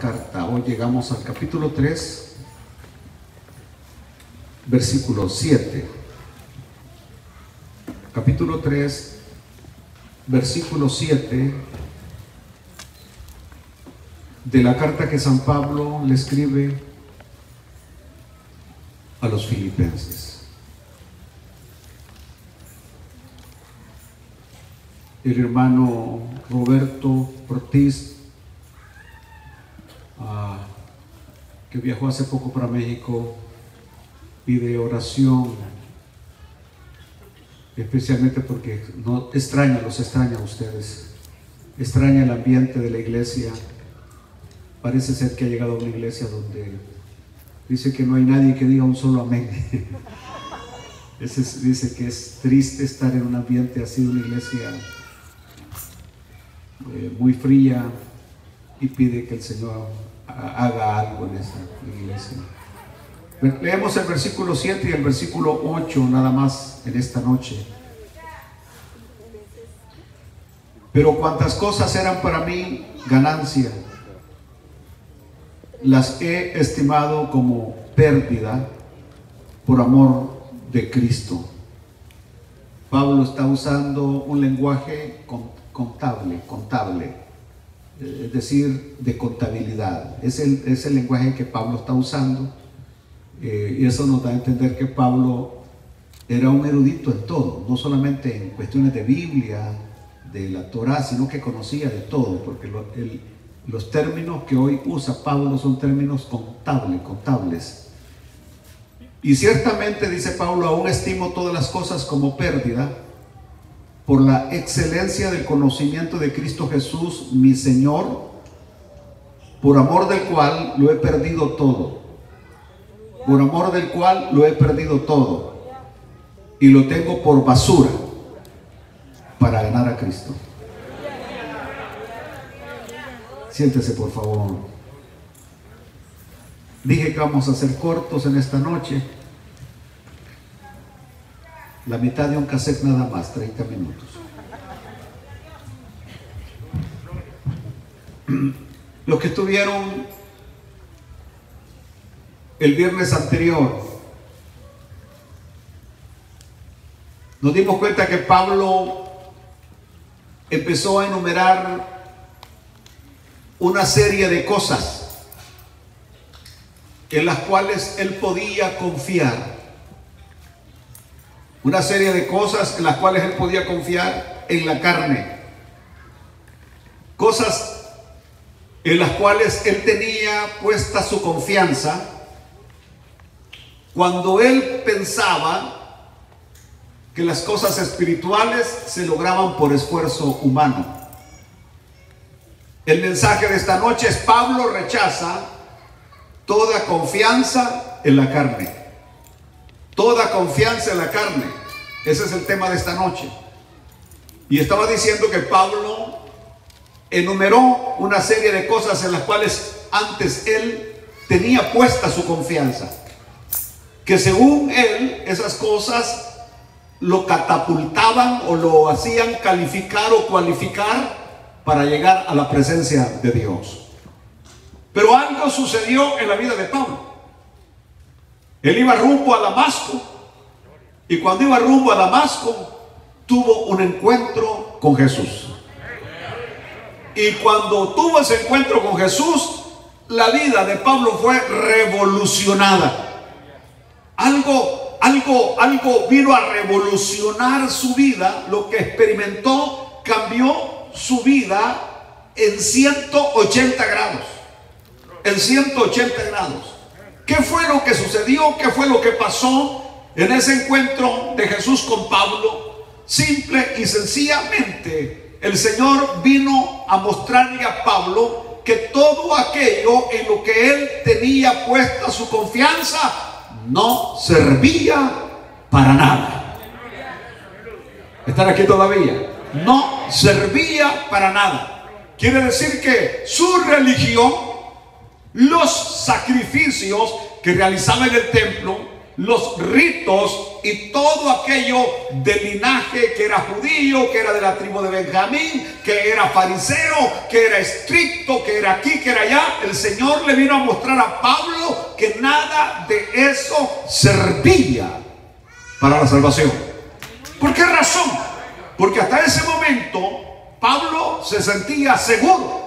carta. Hoy llegamos al capítulo 3, versículo 7. Capítulo 3, versículo 7 de la carta que San Pablo le escribe a los filipenses. El hermano Roberto Ortiz, que viajó hace poco para México, pide oración, especialmente porque los extraña a ustedes, extraña el ambiente de la iglesia. Parece ser que ha llegado a una iglesia donde dice que no hay nadie que diga un solo amén. Dice que es triste estar en un ambiente así, una iglesia muy fría, y pide que el Señor haga algo en esa iglesia. Leemos el versículo 7 y el versículo 8 nada más en esta noche. Pero cuantas cosas eran para mí ganancia, las he estimado como pérdida por amor de Cristo. Pablo está usando un lenguaje contable, es decir, de contabilidad. Es el lenguaje que Pablo está usando, y eso nos da a entender que Pablo era un erudito en todo, no solamente en cuestiones de Biblia, de la Torá, sino que conocía de todo, porque los términos que hoy usa Pablo son términos contables. Y ciertamente, dice Pablo, aún estimo todas las cosas como pérdida por la excelencia del conocimiento de Cristo Jesús, mi Señor, por amor del cual lo he perdido todo. Por amor del cual lo he perdido todo. Y lo tengo por basura para ganar a Cristo. Siéntese, por favor. Dije que vamos a ser cortos en esta noche. La mitad de un cassette nada más, 30 minutos. Los que estuvieron el viernes anterior, nos dimos cuenta que Pablo empezó a enumerar una serie de cosas en las cuales él podía confiar. Una serie de cosas en las cuales él podía confiar en la carne. Cosas en las cuales él tenía puesta su confianza cuando él pensaba que las cosas espirituales se lograban por esfuerzo humano. El mensaje de esta noche es: Pablo rechaza toda confianza en la carne. Toda confianza en la carne. Ese es el tema de esta noche. Y estaba diciendo que Pablo enumeró una serie de cosas en las cuales antes él tenía puesta su confianza, que según él esas cosas lo catapultaban o lo hacían calificar o cualificar para llegar a la presencia de Dios. Pero algo sucedió en la vida de Pablo. Él iba rumbo a Damasco, y cuando iba rumbo a Damasco tuvo un encuentro con Jesús. Y cuando tuvo ese encuentro con Jesús, la vida de Pablo fue revolucionada. Algo vino a revolucionar su vida. Lo que experimentó cambió su vida en 180 grados. En 180 grados. ¿Qué fue lo que sucedió? ¿Qué fue lo que pasó en ese encuentro de Jesús con Pablo? Simple y sencillamente, el Señor vino a mostrarle a Pablo que todo aquello en lo que él tenía puesta su confianza no servía para nada. ¿Están aquí todavía? No servía para nada. Quiere decir que su religión, los sacrificios que realizaba en el templo, los ritos y todo aquello del linaje que era judío, que era de la tribu de Benjamín, que era fariseo, que era estricto, que era aquí, que era allá. El Señor le vino a mostrar a Pablo que nada de eso servía para la salvación. ¿Por qué razón? Porque hasta ese momento Pablo se sentía seguro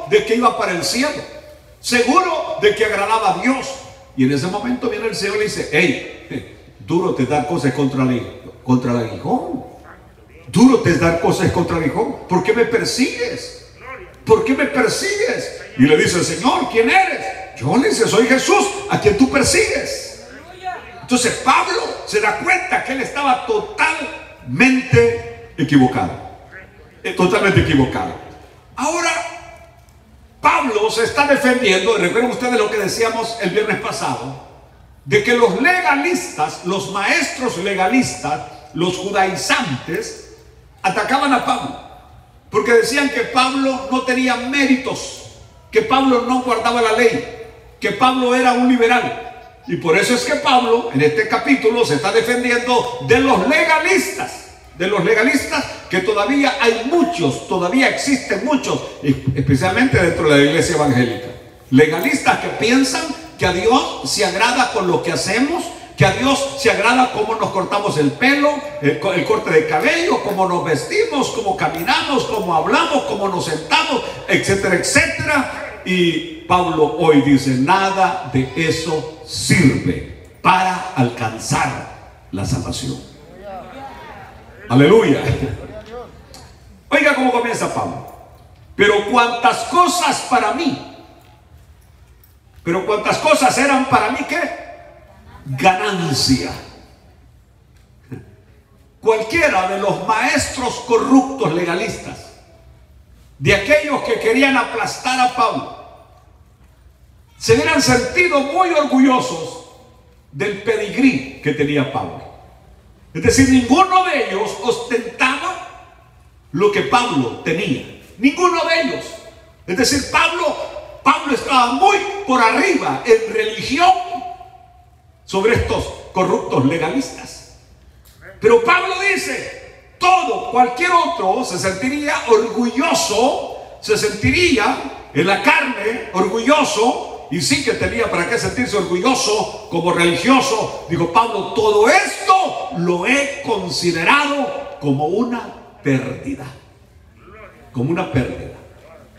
de que iba para el cielo, seguro de que agradaba a Dios. Y en ese momento viene el Señor y le dice: hey, duro te es dar cosas contra el aguijón. Duro te es dar cosas contra el aguijón. ¿Por qué me persigues? ¿Por qué me persigues? Y le dice el Señor: ¿quién eres? Yo le dice: soy Jesús, a quien tú persigues. Entonces Pablo se da cuenta que él estaba totalmente equivocado. Totalmente equivocado. Ahora Pablo se está defendiendo, y recuerden ustedes lo que decíamos el viernes pasado, de que los legalistas, los maestros legalistas, los judaizantes, atacaban a Pablo, porque decían que Pablo no tenía méritos, que Pablo no guardaba la ley, que Pablo era un liberal. Y por eso es que Pablo en este capítulo se está defendiendo de los legalistas, que todavía hay muchos, todavía existen muchos, especialmente dentro de la iglesia evangélica. Legalistas que piensan que a Dios se agrada con lo que hacemos, que a Dios se agrada cómo nos cortamos el pelo, el corte de cabello, cómo nos vestimos, cómo caminamos, cómo hablamos, cómo nos sentamos, etcétera, etcétera. Y Pablo hoy dice: nada de eso sirve para alcanzar la salvación. Aleluya. Oiga cómo comienza Pablo: pero cuántas cosas para mí, pero cuántas cosas eran para mí, ¿qué? Ganancia. Cualquiera de los maestros corruptos legalistas, de aquellos que querían aplastar a Pablo, se hubieran sentido muy orgullosos del pedigrí que tenía Pablo. Es decir, ninguno de ellos ostentaba lo que Pablo tenía. Ninguno de ellos. Es decir, Pablo estaba muy por arriba en religión sobre estos corruptos legalistas. Pero Pablo dice: cualquier otro se sentiría orgulloso, se sentiría en la carne orgulloso. Y sí que tenía para qué sentirse orgulloso como religioso. Digo, Pablo, todo esto lo he considerado como una pérdida. Como una pérdida.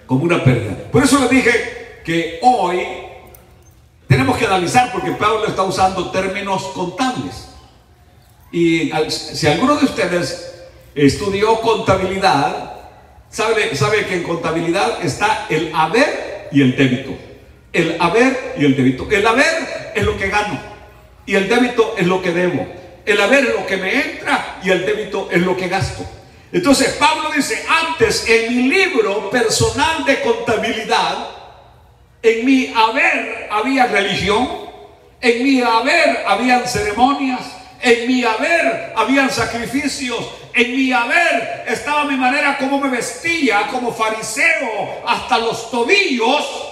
Como una pérdida. Por eso les dije que hoy tenemos que analizar, porque Pablo está usando términos contables. Y si alguno de ustedes estudió contabilidad, sabe que en contabilidad está el haber y el débito. El haber y el débito. El haber es lo que gano y el débito es lo que debo. El haber es lo que me entra y el débito es lo que gasto. Entonces Pablo dice: antes en mi libro personal de contabilidad, en mi haber había religión, en mi haber habían ceremonias, en mi haber habían sacrificios, en mi haber estaba mi manera como me vestía como fariseo hasta los tobillos.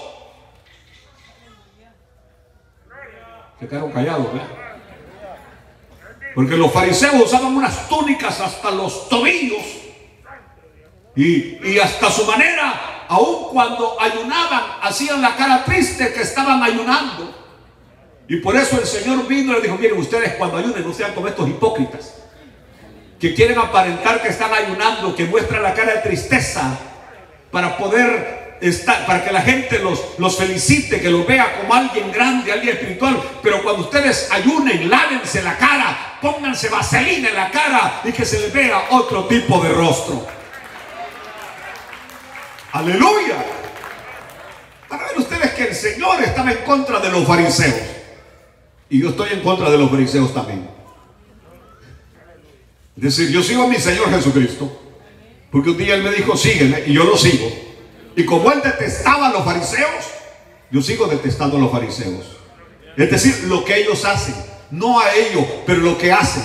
Se quedaron callados, ¿verdad? Porque los fariseos usaban unas túnicas hasta los tobillos y hasta su manera, aun cuando ayunaban, hacían la cara triste que estaban ayunando. Y por eso el Señor vino y le dijo: miren, ustedes cuando ayunen no sean como estos hipócritas que quieren aparentar que están ayunando, que muestran la cara de tristeza para poder para que la gente los felicite, que los vea como alguien grande, alguien espiritual. Pero cuando ustedes ayunen, lávense la cara, pónganse vaselina en la cara y que se les vea otro tipo de rostro. Aleluya. Para ver ustedes que el Señor estaba en contra de los fariseos, y yo estoy en contra de los fariseos también. Es decir, yo sigo a mi Señor Jesucristo porque un día Él me dijo: sígueme, y yo lo sigo. Y como Él detestaba a los fariseos, yo sigo detestando a los fariseos. Es decir, lo que ellos hacen, no a ellos, pero lo que hacen.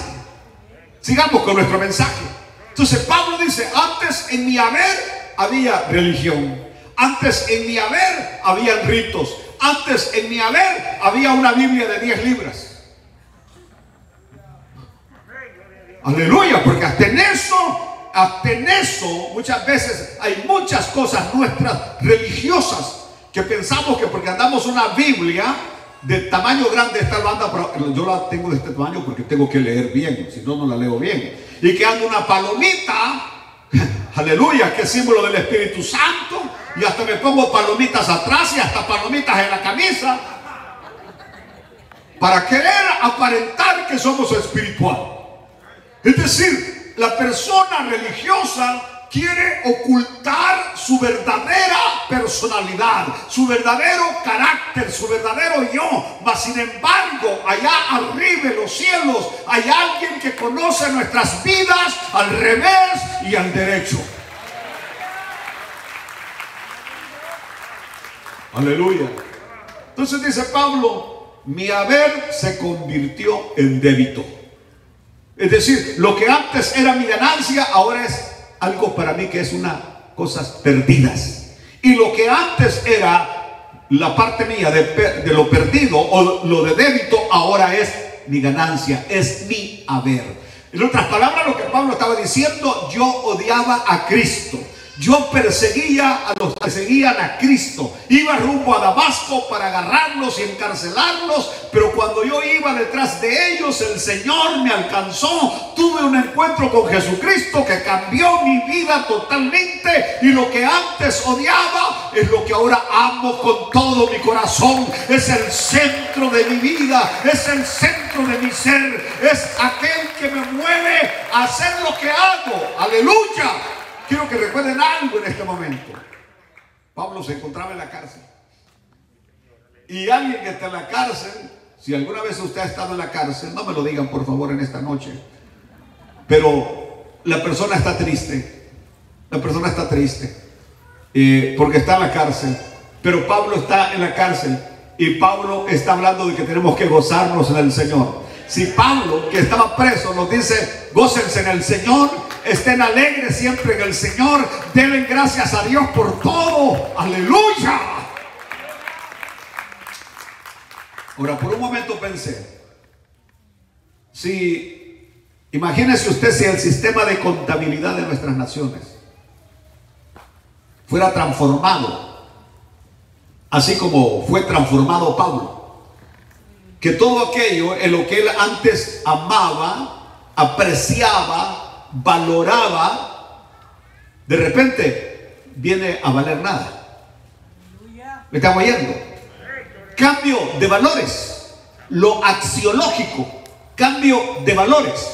Sigamos con nuestro mensaje. Entonces Pablo dice: antes en mi haber había religión, antes en mi haber habían ritos, antes en mi haber había una Biblia de 10 libras. Aleluya, porque hasta en eso muchas veces hay muchas cosas nuestras religiosas que pensamos que porque andamos una Biblia de tamaño grande, esta banda, yo la tengo de este tamaño porque tengo que leer bien, si no, no la leo bien, y que anda una palomita, aleluya, que es símbolo del Espíritu Santo, y hasta me pongo palomitas atrás y hasta palomitas en la camisa para querer aparentar que somos espiritual. Es decir, la persona religiosa quiere ocultar su verdadera personalidad, su verdadero carácter, su verdadero yo. Mas sin embargo, allá arriba en los cielos hay alguien que conoce nuestras vidas al revés y al derecho. Aleluya. Entonces dice Pablo, mi haber se convirtió en débito. Es decir, lo que antes era mi ganancia, ahora es algo para mí que es una cosas perdidas. Y lo que antes era la parte mía de lo perdido o lo de débito, ahora es mi ganancia, es mi haber. En otras palabras, lo que Pablo estaba diciendo, yo odiaba a Cristo. Yo perseguía a los que seguían a Cristo. Iba rumbo a Damasco para agarrarlos y encarcelarlos. Pero cuando yo iba detrás de ellos, el Señor me alcanzó. Tuve un encuentro con Jesucristo que cambió mi vida totalmente. Y lo que antes odiaba es lo que ahora amo con todo mi corazón. Es el centro de mi vida. Es el centro de mi ser. Es aquel que me mueve a hacer lo que hago. Aleluya. Quiero que recuerden algo en este momento. Pablo se encontraba en la cárcel. Y alguien que está en la cárcel, si alguna vez usted ha estado en la cárcel, no me lo digan por favor en esta noche, pero la persona está triste. La persona está triste porque está en la cárcel. Pero Pablo está en la cárcel y Pablo está hablando de que tenemos que gozarnos en el Señor. Si Pablo, que estaba preso, nos dice gócense en el Señor, estén alegres siempre en el Señor, denle gracias a Dios por todo, aleluya. Ahora, por un momento pensé, imagínese usted si el sistema de contabilidad de nuestras naciones fuera transformado, así como fue transformado Pablo. Que todo aquello en lo que él antes amaba, apreciaba, valoraba, de repente viene a valer nada. ¿Me están oyendo? Cambio de valores, lo axiológico, cambio de valores.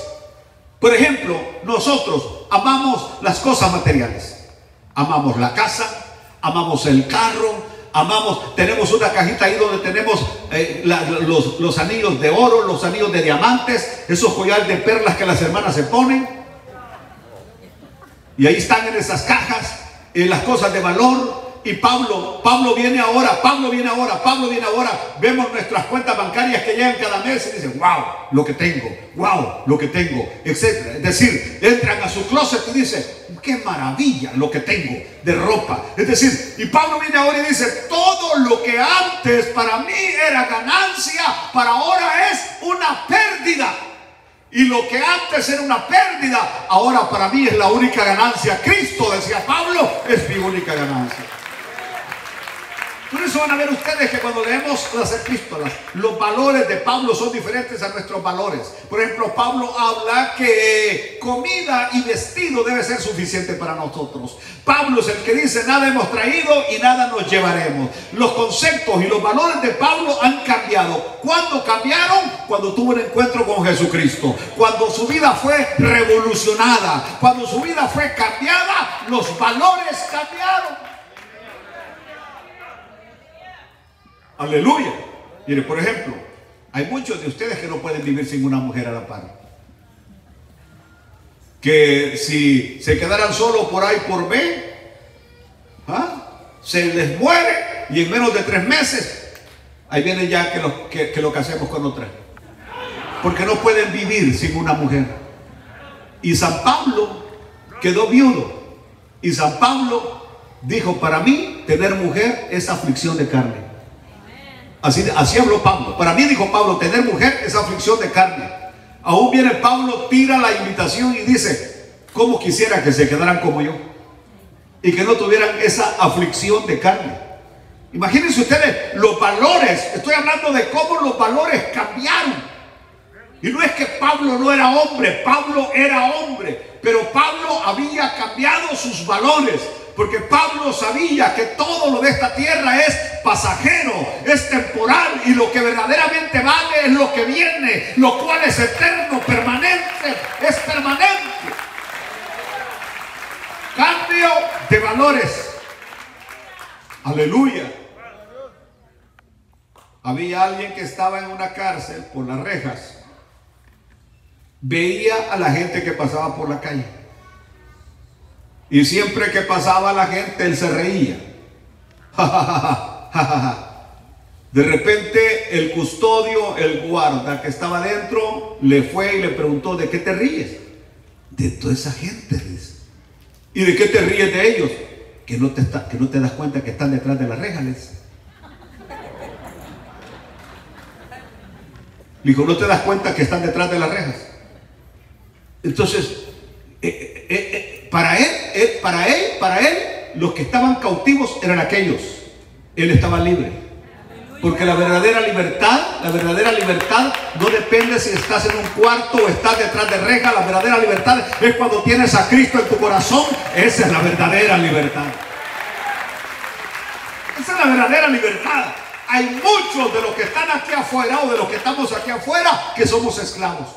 Por ejemplo, nosotros amamos las cosas materiales, amamos la casa, amamos el carro, tenemos una cajita ahí donde tenemos los anillos de oro, los anillos de diamantes, esos collares de perlas que las hermanas se ponen. Y ahí están en esas cajas las cosas de valor. Y Pablo viene ahora. Vemos nuestras cuentas bancarias que llegan cada mes y dicen, wow, lo que tengo, etc. Es decir, entran a su closet y dicen, qué maravilla lo que tengo de ropa. Es decir, y Pablo viene ahora y dice, todo lo que antes para mí era ganancia, para ahora es una pérdida. Y lo que antes era una pérdida, ahora para mí es la única ganancia. Cristo, decía Pablo, es mi única ganancia. Por eso van a ver ustedes que cuando leemos las epístolas, los valores de Pablo son diferentes a nuestros valores. Por ejemplo, Pablo habla que comida y vestido debe ser suficiente para nosotros. Pablo es el que dice, nada hemos traído y nada nos llevaremos. Los conceptos y los valores de Pablo han cambiado. ¿Cuándo cambiaron? Cuando tuvo un encuentro con Jesucristo. Cuando su vida fue revolucionada. Cuando su vida fue cambiada, los valores cambiaron. Aleluya. Mire, por ejemplo, hay muchos de ustedes que no pueden vivir sin una mujer a la par. Que si se quedaran solos por A y por B, se les muere y en menos de 3 meses, ahí viene ya que lo casemos con otra. Porque no pueden vivir sin una mujer. Y San Pablo quedó viudo. Y San Pablo dijo, para mí tener mujer es aflicción de carne. Así habló Pablo. Para mí, dijo Pablo, tener mujer es aflicción de carne. Aún viene Pablo, tira la invitación y dice: ¿cómo quisiera que se quedaran como yo y que no tuvieran esa aflicción de carne? Imagínense ustedes los valores. Estoy hablando de cómo los valores cambiaron. Y no es que Pablo no era hombre, Pablo era hombre, pero Pablo había cambiado sus valores, porque Pablo sabía que todo lo de esta tierra es pasajero, es temporal, y lo que verdaderamente vale es lo que viene, lo cual es eterno, permanente, es permanente. Cambio de valores. Aleluya. Había alguien que estaba en una cárcel por las rejas. Veía a la gente que pasaba por la calle, y siempre que pasaba la gente, él se reía. De repente el custodio, el guarda que estaba dentro, le fue y le preguntó: ¿de qué te ríes? De toda esa gente, dice. ¿Y de qué te ríes de ellos? Que no te das cuenta que están detrás de las rejas, dice. Dijo: ¿no te das cuenta que están detrás de las rejas? Entonces, para él, los que estaban cautivos eran aquellos. Él estaba libre. Porque la verdadera libertad no depende si estás en un cuarto o estás detrás de rejas. La verdadera libertad es cuando tienes a Cristo en tu corazón. Esa es la verdadera libertad. Esa es la verdadera libertad. Hay muchos de los que están aquí afuera, o de los que estamos aquí afuera, que somos esclavos.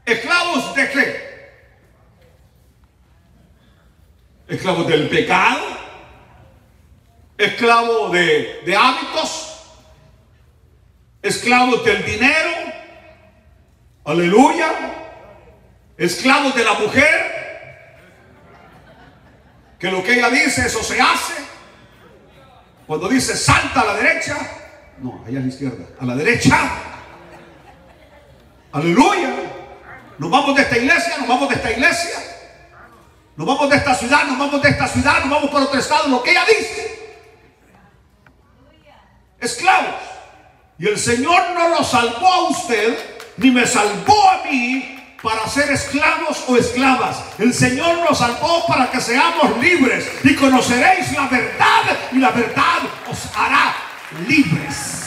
¿Esclavos de qué? ¿Esclavos del pecado? ¿Esclavos de hábitos? ¿Esclavos del dinero? Aleluya. ¿Esclavos de la mujer? Que lo que ella dice, eso se hace. Cuando dice salta a la derecha, no, allá a la izquierda, a la derecha. Aleluya. Nos vamos de esta iglesia, nos vamos de esta iglesia, nos vamos de esta ciudad, nos vamos de esta ciudad, nos vamos por otro estado, lo que ella dice. Esclavos. Y el Señor no lo salvó a usted, ni me salvó a mí para ser esclavos o esclavas. El Señor nos salvó para que seamos libres, y conoceréis la verdad, y la verdad os hará libres.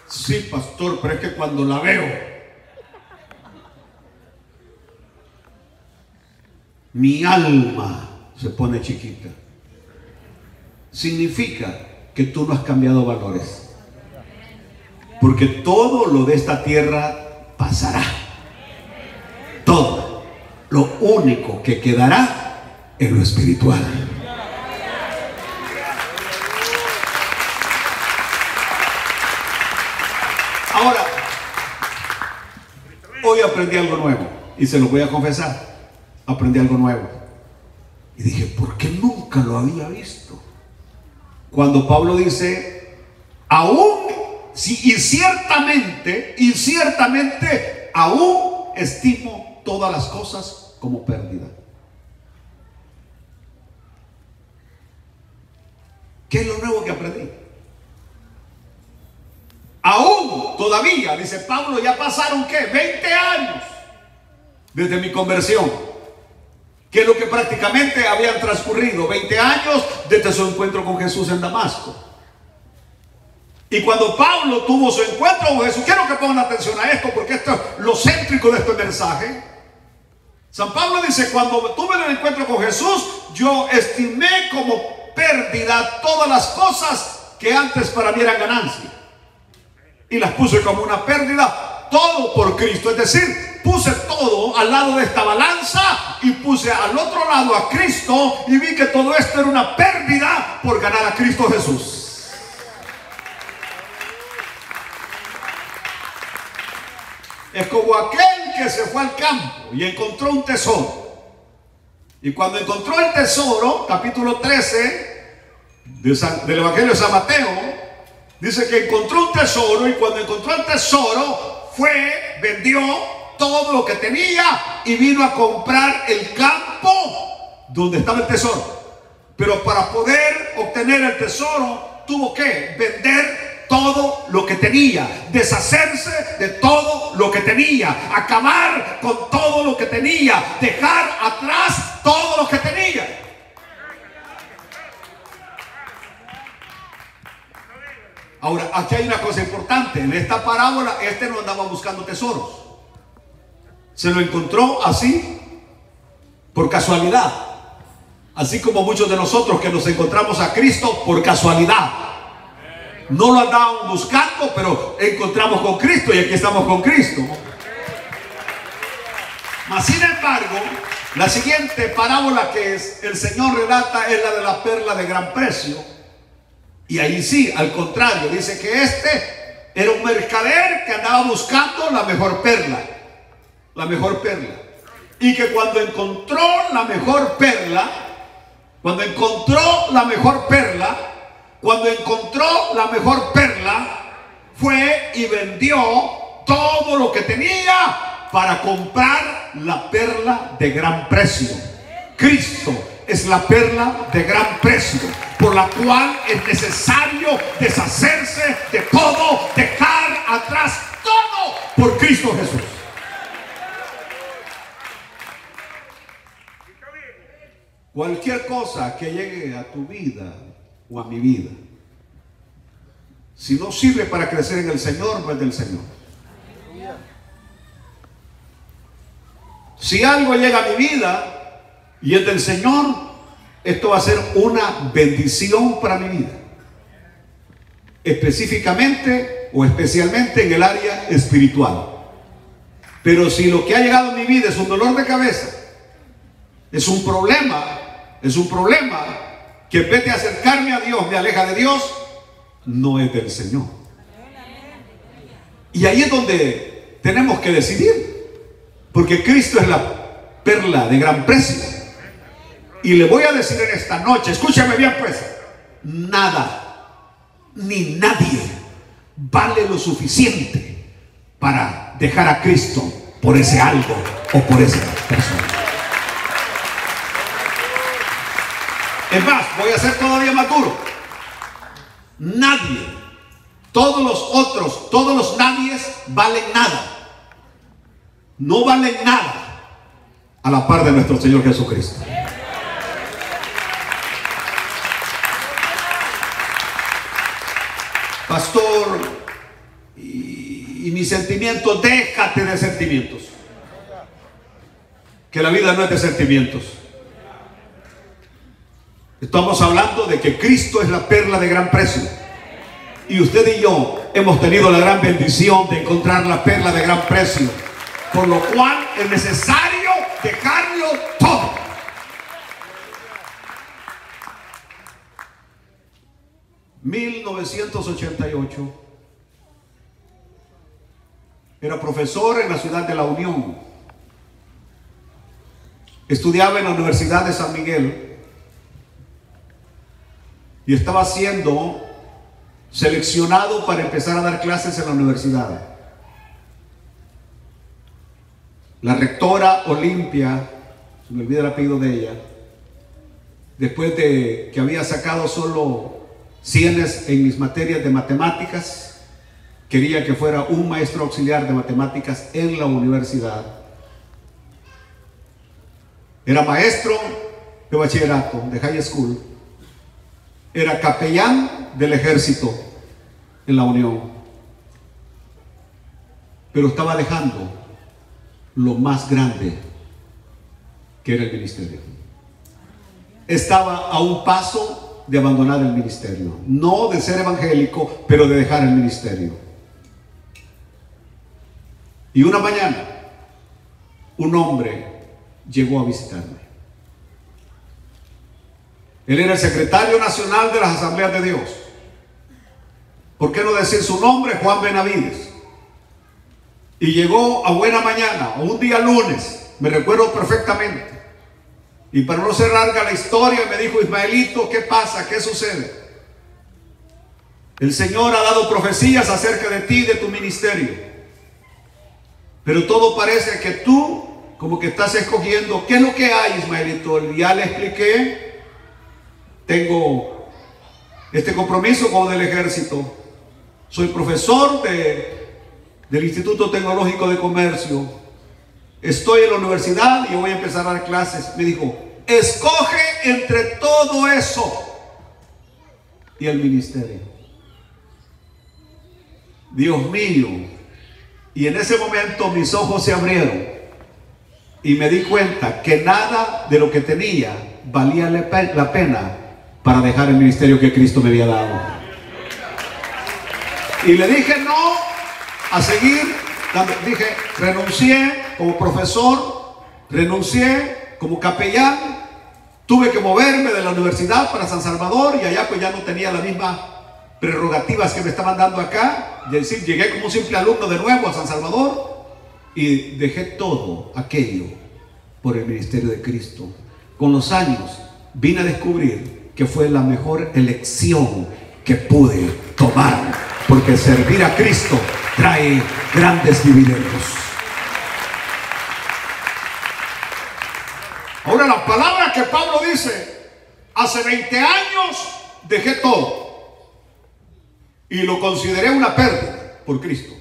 Sí, pastor, pero es que cuando la veo, mi alma se pone chiquita. Significa que tú no has cambiado valores, porque todo lo de esta tierra pasará. Todo. Lo único que quedará es lo espiritual. Ahora, hoy aprendí algo nuevo, y se lo voy a confesar. Aprendí algo nuevo y dije: ¿por qué nunca lo había visto? Cuando Pablo dice: aún si, y ciertamente, aún estimo todas las cosas como pérdida. ¿Qué es lo nuevo que aprendí? Aún, todavía, dice Pablo, ya pasaron ¿qué? 20 años desde mi conversión, que es lo que prácticamente habían transcurrido 20 años desde su encuentro con Jesús en Damasco. Y cuando Pablo tuvo su encuentro con Jesús, quiero que pongan atención a esto, porque esto es lo céntrico de este mensaje. San Pablo dice: cuando tuve el encuentro con Jesús, yo estimé como pérdida todas las cosas que antes para mí eran ganancia, y las puse como una pérdida, todo por Cristo. Es decir, puse todo al lado de esta balanza y puse al otro lado a Cristo, y vi que todo esto era una pérdida por ganar a Cristo Jesús. Es como aquel que se fue al campo y encontró un tesoro. Y cuando encontró el tesoro, capítulo 13 del Evangelio de San Mateo, dice que encontró un tesoro, y cuando encontró el tesoro, vendió todo lo que tenía y vino a comprar el campo donde estaba el tesoro. Pero para poder obtener el tesoro, tuvo que vender todo lo que tenía, deshacerse de todo lo que tenía, acabar con todo lo que tenía, dejar atrás todo lo que tenía. Ahora, aquí hay una cosa importante. En esta parábola, no andaba buscando tesoros. Se lo encontró así, por casualidad. Así como muchos de nosotros que nos encontramos a Cristo por casualidad. No lo andábamos buscando, pero encontramos con Cristo y aquí estamos con Cristo. Mas, sin embargo, la siguiente parábola que el Señor relata es la de la perla de gran precio. Y ahí sí, al contrario, dice que era un mercader que andaba buscando la mejor perla. La mejor perla. Y que cuando encontró la mejor perla, fue y vendió todo lo que tenía para comprar la perla de gran precio. Cristo es la perla de gran precio, por la cual es necesario deshacerse de todo, dejar atrás todo por Cristo Jesús. Cualquier cosa que llegue a tu vida o a mi vida, si no sirve para crecer en el Señor, no es del Señor. Si algo llega a mi vida y es del Señor, esto va a ser una bendición para mi vida, específicamente o especialmente en el área espiritual. Pero si lo que ha llegado a mi vida es un dolor de cabeza, es un problema que en vez de acercarme a Dios me aleja de Dios, no es del Señor. Y ahí es donde tenemos que decidir, porque Cristo es la perla de gran precio. Y le voy a decir en esta noche, escúchame bien pues, nada ni nadie vale lo suficiente para dejar a Cristo por ese algo o por esa persona. Es más, voy a ser todavía más duro. Nadie, todos los nadies valen nada. No valen nada a la par de nuestro Señor Jesucristo. Pastor, y mis sentimientos, déjate de sentimientos. Que la vida no es de sentimientos. Estamos hablando de que Cristo es la perla de gran precio. Y usted y yo hemos tenido la gran bendición de encontrar la perla de gran precio. Por lo cual es necesario dejarlo todo. En 1988 era profesor en la ciudad de La Unión. Estudiaba en la Universidad de San Miguel. Y estaba siendo seleccionado para empezar a dar clases en la universidad. La rectora Olimpia, se me olvida el apellido de ella, después de que había sacado solo 100 en mis materias de matemáticas, quería que fuera un maestro auxiliar de matemáticas en la universidad. Era maestro de bachillerato, de high school. Era capellán del ejército en La Unión. Pero estaba dejando lo más grande, que era el ministerio. Estaba a un paso de abandonar el ministerio. No de ser evangélico, pero de dejar el ministerio. Y una mañana, un hombre llegó a visitarme. Él era el secretario nacional de las Asambleas de Dios. ¿Por qué no decir su nombre? Juan Benavides. Y llegó a buena mañana, o un día lunes, me recuerdo perfectamente. Y para no ser larga la historia, me dijo: Ismaelito, ¿qué pasa? ¿Qué sucede? El Señor ha dado profecías acerca de ti y de tu ministerio. Pero todo parece que tú, como que estás escogiendo. ¿Qué es lo que hay, Ismaelito? Ya le expliqué. tengo este compromiso con el ejército. Soy profesor del Instituto Tecnológico de Comercio. Estoy en la universidad y voy a empezar a dar clases. Me dijo, escoge entre todo eso y el ministerio. Dios mío. Y en ese momento mis ojos se abrieron y me di cuenta que nada de lo que tenía valía la pena para dejar el ministerio que Cristo me había dado. Y le dije no a seguir. Dije, renuncié como profesor, renuncié como capellán. Tuve que moverme de la universidad para San Salvador y allá pues ya no tenía las mismas prerrogativas que me estaban dando acá. Es decir, llegué como un simple alumno de nuevo a San Salvador y dejé todo aquello por el ministerio de Cristo. Con los años vine a descubrir que fue la mejor elección que pude tomar, porque servir a Cristo trae grandes dividendos. Ahora la palabra que Pablo dice, hace 20 años dejé todo y lo consideré una pérdida por Cristo.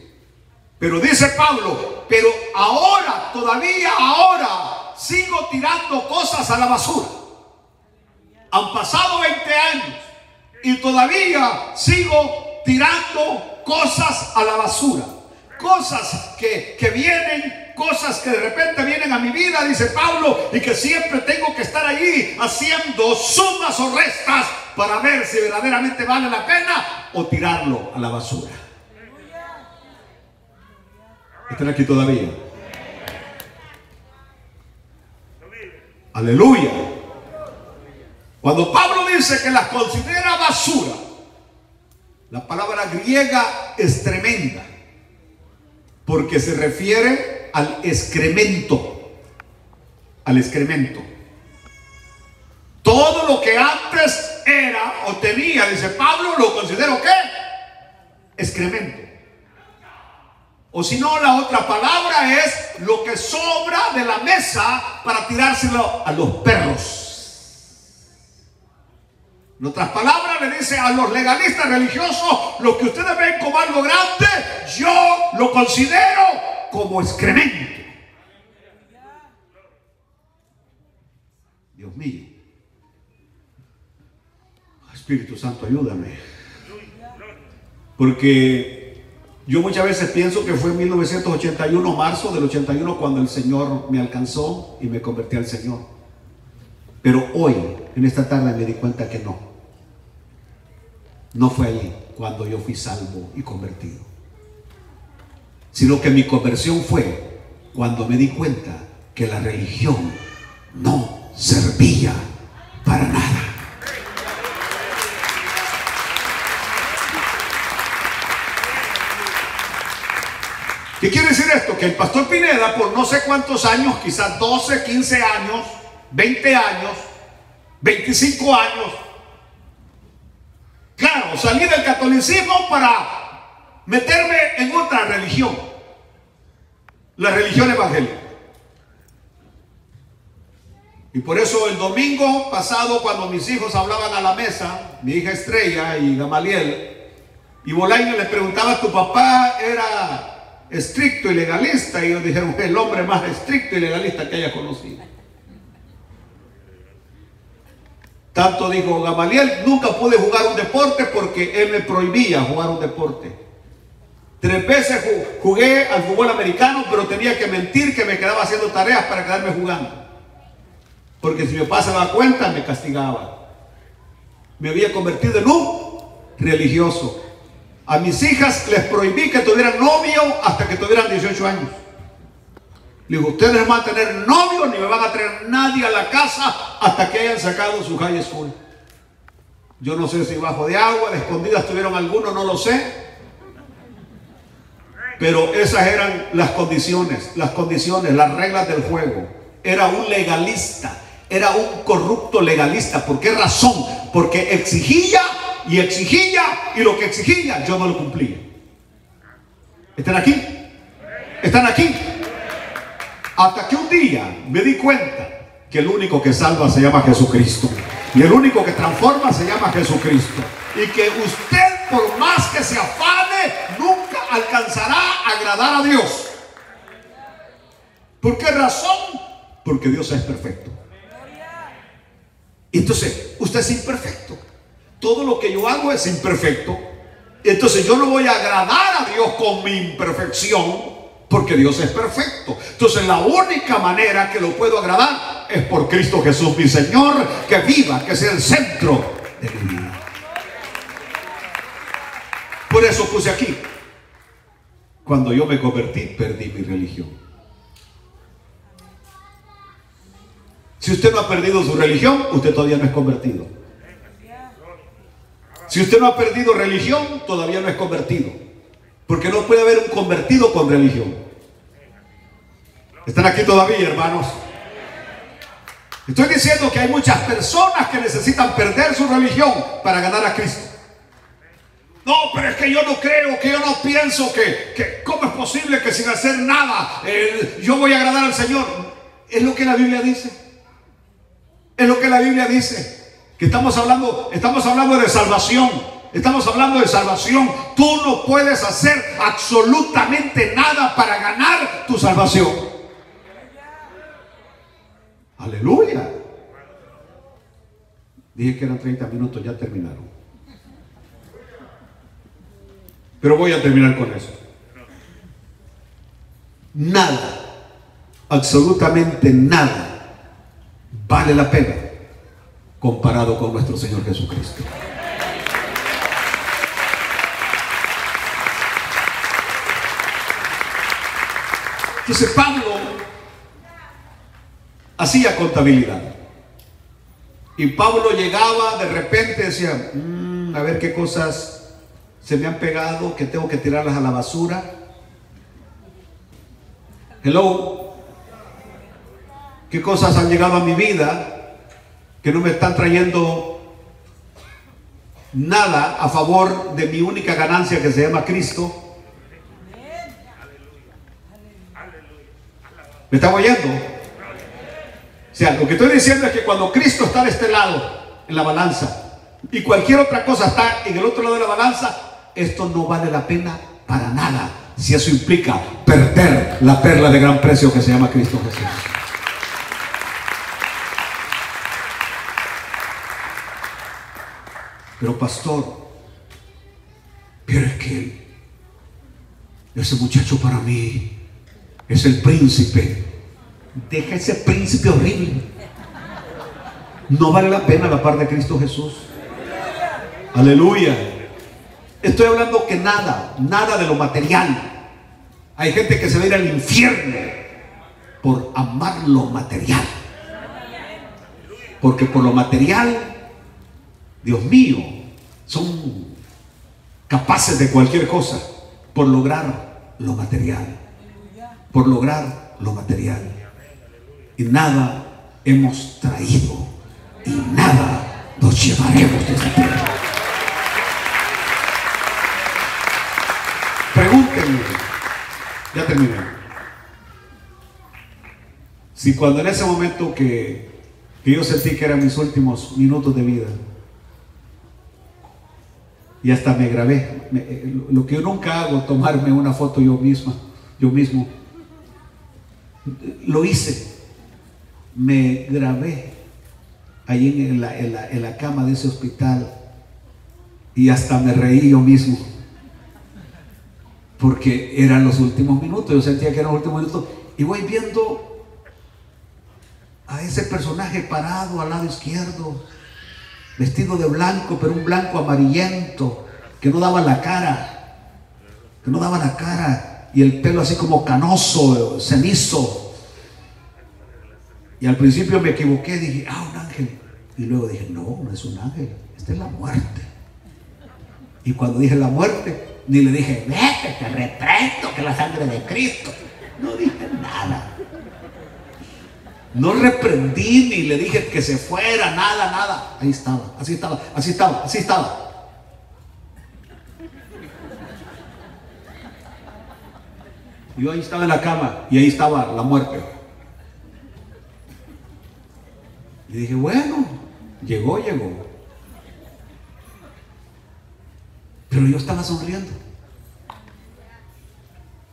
Pero dice Pablo, pero ahora, todavía ahora, sigo tirando cosas a la basura. Han pasado 20 años y todavía sigo tirando cosas a la basura. Cosas que vienen, cosas que de repente vienen a mi vida, dice Pablo, y que siempre tengo que estar allí haciendo sumas o restas para ver si verdaderamente vale la pena o tirarlo a la basura. ¿Están aquí todavía? Aleluya. Cuando Pablo dice que las considera basura, la palabra griega es tremenda, porque se refiere al excremento. Al excremento. Todo lo que antes era o tenía, dice Pablo, lo considero ¿qué? Excremento. O si no, la otra palabra es lo que sobra de la mesa para tirárselo a los perros. En otras palabras, le dice a los legalistas religiosos, lo que ustedes ven como algo grande, yo lo considero como excremento. Dios mío. Espíritu Santo, ayúdame. Porque yo muchas veces pienso que fue en 1981, marzo del 81, cuando el Señor me alcanzó y me convertí al Señor. Pero hoy, en esta tarde, me di cuenta que no. No fue allí cuando yo fui salvo y convertido, sino que mi conversión fue cuando me di cuenta que la religión no servía para nada. ¿Qué quiere decir esto? Que el pastor Pineda, por no sé cuántos años, quizás 12, 15 años, 20 años, 25 años, claro, salí del catolicismo para meterme en otra religión, la religión evangélica. Y por eso el domingo pasado, cuando mis hijos hablaban a la mesa, mi hija Estrella y Gamaliel, y Bolaño les preguntaba, ¿tu papá era estricto y legalista? Y ellos dijeron, el hombre más estricto y legalista que haya conocido. Tanto dijo Gamaliel, nunca pude jugar un deporte porque él me prohibía jugar un deporte. 3 veces jugué al fútbol americano, pero tenía que mentir que me quedaba haciendo tareas para quedarme jugando. Porque si mi papá se daba cuenta, me castigaba. Me había convertido en un religioso. A mis hijas les prohibí que tuvieran novio hasta que tuvieran 18 años. Le digo, ustedes no van a tener novio ni me van a traer nadie a la casa hasta que hayan sacado su high school. Yo no sé si bajo de agua, de escondidas tuvieron algunos, no lo sé. Pero esas eran las condiciones, las reglas del juego. Era un legalista, era un corrupto legalista. ¿Por qué razón? Porque exigía y exigía, y lo que exigía yo no lo cumplía. ¿Están aquí? ¿Están aquí? Hasta que un día me di cuenta que el único que salva se llama Jesucristo. Y el único que transforma se llama Jesucristo. Y que usted, por más que se afane, nunca alcanzará a agradar a Dios. ¿Por qué razón? Porque Dios es perfecto. Entonces, usted es imperfecto. Todo lo que yo hago es imperfecto. Entonces yo no voy a agradar a Dios con mi imperfección, porque Dios es perfecto. Entonces la única manera que lo puedo agradar es por Cristo Jesús, mi Señor, que viva, que sea el centro de mi vida. Por eso puse aquí: cuando yo me convertí, perdí mi religión. Si usted no ha perdido su religión, usted todavía no es convertido. Si usted no ha perdido religión, todavía no es convertido. Porque no puede haber un convertido con religión. ¿Están aquí todavía, hermanos? Estoy diciendo que hay muchas personas que necesitan perder su religión para ganar a Cristo. No, pero es que yo no creo, que yo no pienso que ¿cómo es posible que sin hacer nada yo voy a agradar al Señor? Es lo que la Biblia dice. Es lo que la Biblia dice. Que estamos hablando de salvación. Estamos hablando de salvación. Tú no puedes hacer absolutamente nada para ganar tu salvación. Aleluya. Dije que eran 30 minutos, ya terminaron. Pero voy a terminar con eso. Nada, absolutamente nada, vale la pena comparado con nuestro Señor Jesucristo. Entonces Pablo hacía contabilidad. Y Pablo llegaba de repente, decía, a ver qué cosas se me han pegado, que tengo que tirarlas a la basura. Hello. ¿Qué cosas han llegado a mi vida que no me están trayendo nada a favor de mi única ganancia, que se llama Cristo? ¿Me están oyendo? O sea, lo que estoy diciendo es que cuando Cristo está de este lado en la balanza y cualquier otra cosa está en el otro lado de la balanza, esto no vale la pena para nada, si eso implica perder la perla de gran precio que se llama Cristo Jesús. Pero pastor, pero es que ese muchacho para mí es el príncipe. Deja ese príncipe horrible. No vale la pena la par de Cristo Jesús. Aleluya. Estoy hablando que nada de lo material. Hay gente que se va a ir al infierno por amar lo material. Porque por lo material, Dios mío, son capaces de cualquier cosa por lograr lo material. Por lograr lo material. Y nada hemos traído y nada nos llevaremos de esta tierra. Pregúntenme, ya terminé, si cuando en ese momento que yo sentí que eran mis últimos minutos de vida, y hasta me grabé, lo que yo nunca hago, tomarme una foto yo mismo, lo hice, me grabé ahí en la cama de ese hospital y hasta me reí yo mismo. Porque eran los últimos minutos, yo sentía que eran los últimos minutos. Y voy viendo a ese personaje parado al lado izquierdo, vestido de blanco, pero un blanco amarillento, que no daba la cara, y el pelo así como canoso, cenizo. Y al principio me equivoqué, dije, un ángel. Y luego dije, no es un ángel, esta es la muerte. Y cuando dije la muerte, ni le dije, vete, te reprendo, que la sangre de Cristo. No dije nada. No reprendí ni le dije que se fuera, nada. Ahí estaba, así estaba. Yo ahí estaba en la cama y ahí estaba la muerte. Y dije, bueno, Llegó. Pero yo estaba sonriendo.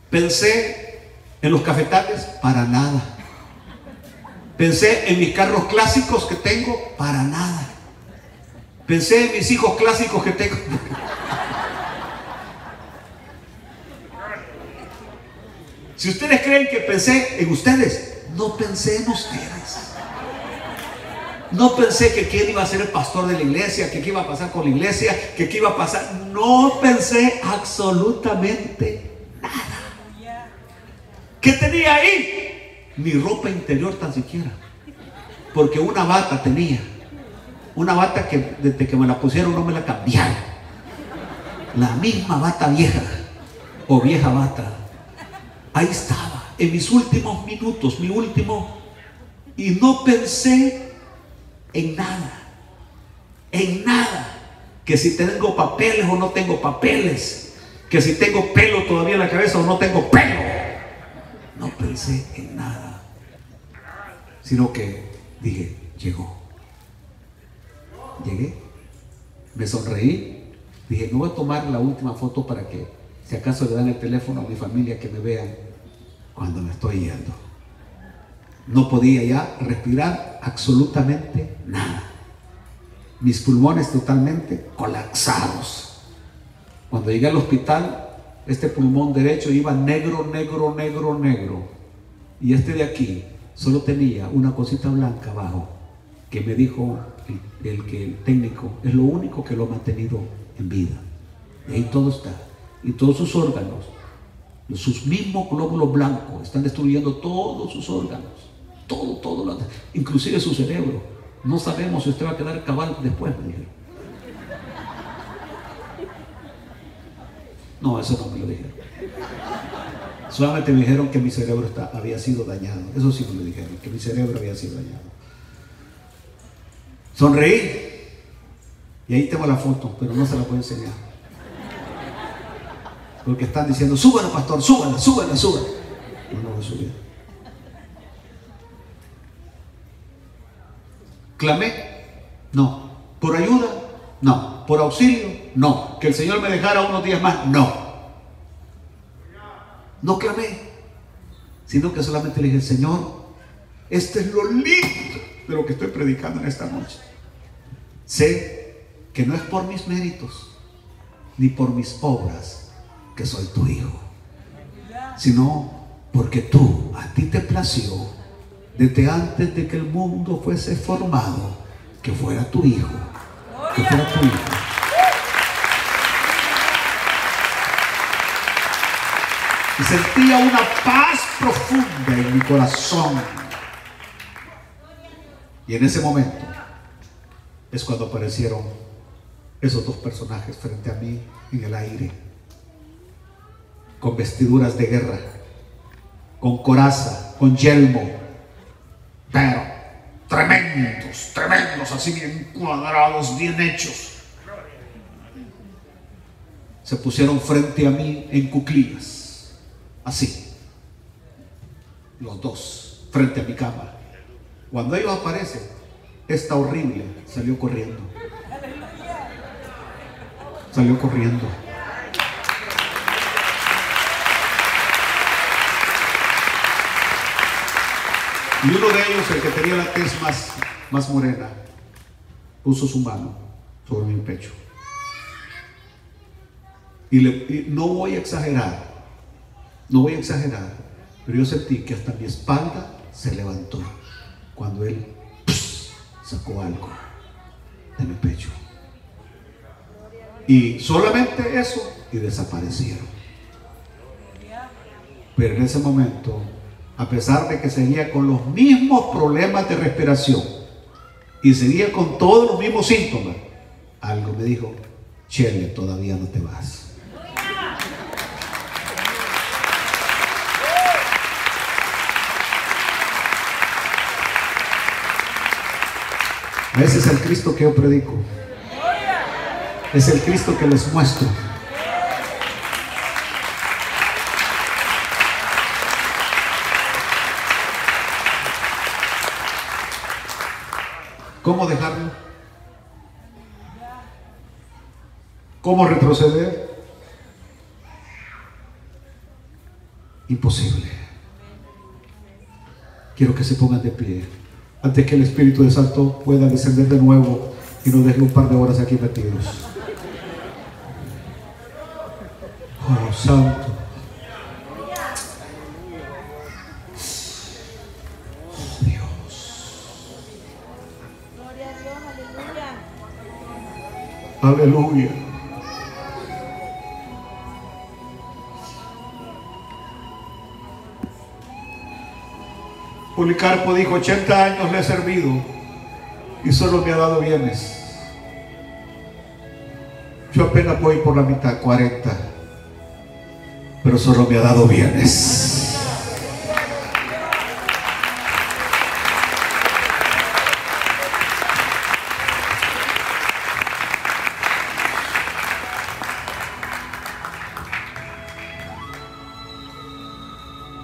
Pensé en los cafetales, para nada. Pensé en mis carros clásicos que tengo, para nada. Pensé en mis hijos clásicos que tengo. Si ustedes creen que pensé en ustedes, no pensé en ustedes. No pensé que quién iba a ser el pastor de la iglesia, que qué iba a pasar con la iglesia, que qué iba a pasar. No pensé absolutamente nada. ¿Qué tenía ahí? Ni ropa interior tan siquiera. Porque una bata tenía. Una bata que desde que me la pusieron no me la cambiaron. La misma bata vieja o vieja bata. Ahí estaba, en mis últimos minutos, mi último. Y no pensé en nada. En nada. Que si tengo papeles o no tengo papeles. Que si tengo pelo todavía en la cabeza o no tengo pelo. No pensé en nada. Sino que dije, llegó. Llegué. Me sonreí. Dije, no voy a tomar la última foto para que, si acaso le dan el teléfono a mi familia, que me vean cuando me estoy yendo. No podía ya respirar absolutamente nada. Mis pulmones totalmente colapsados. Cuando llegué al hospital, este pulmón derecho iba negro. Y este de aquí solo tenía una cosita blanca abajo, que me dijo el técnico, es lo único que lo ha mantenido en vida. Y ahí todo está. Y todos sus órganos, sus mismos glóbulos blancos, están destruyendo todos sus órganos. Todo, inclusive su cerebro. No sabemos si usted va a quedar cabal después, me dijeron. No, eso no me lo dijeron. Solamente me dijeron que mi cerebro había sido dañado. Eso sí me lo dijeron, que mi cerebro había sido dañado. Sonreí. Y ahí tengo la foto, pero no se la puedo enseñar. Porque están diciendo, súbala, pastor, súbala. No voy a subir. ¿Clamé? No. ¿Por ayuda? No. ¿Por auxilio? No. ¿Que el Señor me dejara unos días más? No. No clamé, sino que solamente le dije, Señor, este es lo lindo de lo que estoy predicando en esta noche. Sé que no es por mis méritos ni por mis obras que soy tu hijo, sino porque tú, a ti te plació desde antes de que el mundo fuese formado, que fuera tu hijo, que fuera tu hijo. Y sentía una paz profunda en mi corazón. Y en ese momento es cuando aparecieron esos dos personajes frente a mí en el aire, con vestiduras de guerra, con coraza, con yelmo, pero tremendos, así bien cuadrados, bien hechos. Se pusieron frente a mí en cuclillas. Así, los dos, frente a mi cama. Cuando ellos aparecen, esta horrible salió corriendo. Salió corriendo. Y uno de ellos, el que tenía la tez más morena, puso su mano sobre mi pecho. Y no voy a exagerar, pero yo sentí que hasta mi espalda se levantó cuando él sacó algo de mi pecho. Y solamente eso, y desaparecieron. Pero en ese momento, a pesar de que seguía con los mismos problemas de respiración y seguía con todos los mismos síntomas, algo me dijo, Chele, todavía no te vas. Ese es el Cristo que yo predico. Es el Cristo que les muestro. ¿Cómo dejarlo? ¿Cómo retroceder? Imposible. Quiero que se pongan de pie antes que el Espíritu de Santo pueda descender de nuevo y nos deje un par de horas aquí metidos. Oh, Santo. Oh, Dios. Gloria a Dios, aleluya. Aleluya. Policarpo dijo: 80 años le he servido y solo me ha dado bienes. Yo apenas voy por la mitad, 40, pero solo me ha dado bienes.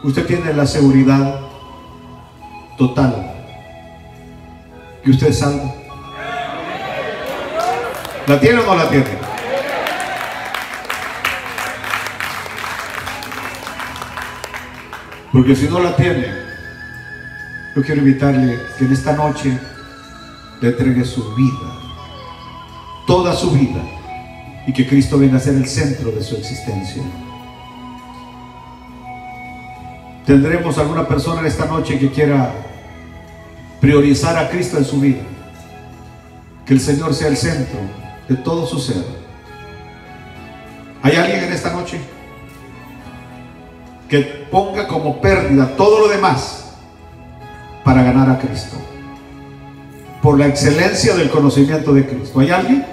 Usted tiene la seguridad total que usted es salvo. ¿La tiene o no la tiene? Porque si no la tiene, yo quiero invitarle que en esta noche le entregue su vida, toda su vida, y que Cristo venga a ser el centro de su existencia. Tendremos alguna persona en esta noche que quiera priorizar a Cristo en su vida, que el Señor sea el centro de todo su ser. ¿Hay alguien en esta noche que ponga como pérdida todo lo demás para ganar a Cristo, por la excelencia del conocimiento de Cristo? ¿Hay alguien?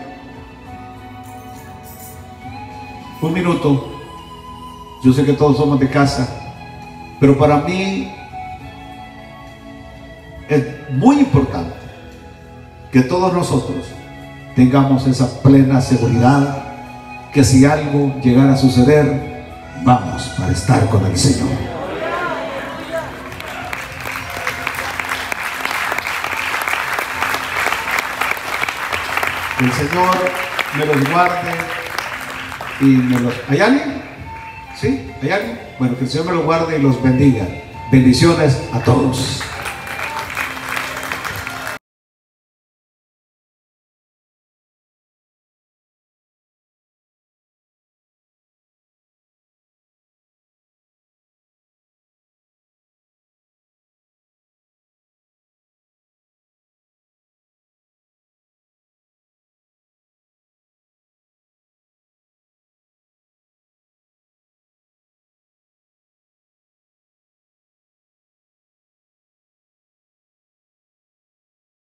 Un minuto. Yo sé que todos somos de casa, pero para mí es muy importante que todos nosotros tengamos esa plena seguridad que si algo llegara a suceder, vamos para estar con el Señor. Que el Señor me los guarde y me los... ¿Hay alguien? ¿Sí? ¿Hay alguien? Bueno, que el Señor me los guarde y los bendiga. Bendiciones a todos.